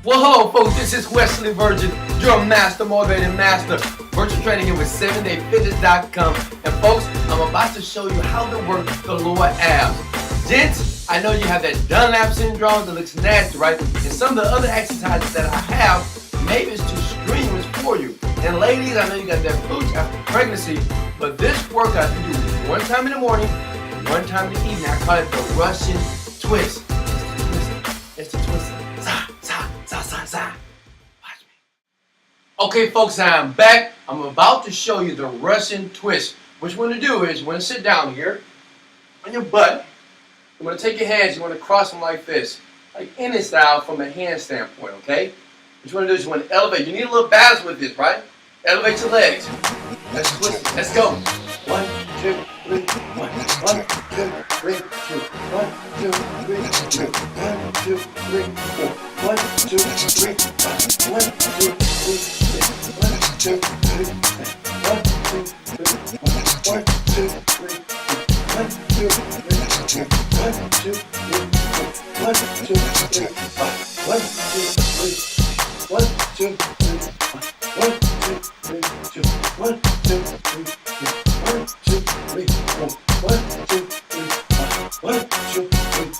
Well, hello folks, this is Wesley Virgin, your master motivated master. Virtual training here with 7dayfitness.com. And folks, I'm about to show you how to work the lower abs. Gents, I know you have that Dunlap syndrome that looks nasty, right? And some of the other exercises that I have, maybe it's too strenuous for you. And ladies, I know you got that pooch after pregnancy, but this workout you do one time in the morning, one time in the evening. I call it the Russian twist. It's the twist. Watch me. Okay, folks, I'm back. I'm about to show you the Russian twist. What you want to do is you want to sit down here on your butt. You want to take your hands, you want to cross them like this, like Indian style from a hand standpoint, okay? What you want to do is you want to elevate. You need a little balance with this, right? Elevate your legs. Let's twist it. Let's go. 1, 2, 3, 1, 1, 2, 3, 2, 1, 2, 3, 2, 1, 2, 3, 4, 1, 2, 3, 5, 1, 2, 3, 6, 1, 2, 3, 1, 2, 3, 1, 2, 3, 1, 2, 3, 1, 2, 3, 1, 2, 3, 5, 1, 2, 3, 1, 2, 3, 1, 2, 3, 2, 1, 2, 3, 1, 2, 3, 4, 1, 2, 3, 5, 1, 2, 3,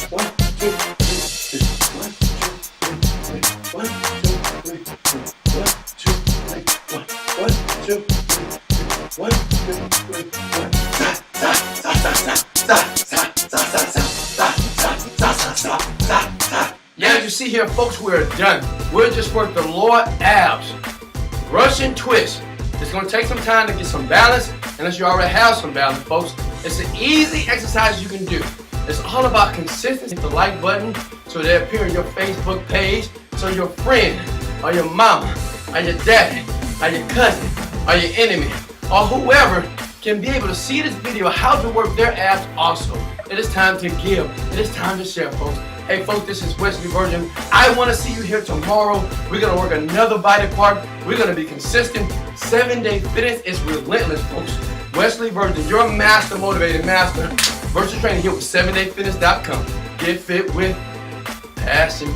1, 2, 3, 6, 1, 2, 3, 1, 2, 3, 1, 2, 3, 1, 2, 3, 1, 2, 3, 1. Yeah, as you see here, folks, we're done. We'll just work the lower abs. Russian twist. It's going to take some time to get some balance, unless you already have some balance, folks. It's an easy exercise you can do. It's all about consistency. Hit the like button so they appear on your Facebook page, so your friend, or your mama, or your daddy, or your cousin, or your enemy, or whoever can be able to see this video, how to work their abs also. It is time to give. It is time to share, folks. Hey folks, this is Wesley Virgin. I want to see you here tomorrow. We're going to work another body part. We're going to be consistent. 7-day fitness is relentless, folks. Wesley Virgin, your master motivated master. Virtual training here with 7dayfitness.com. Get fit with passion.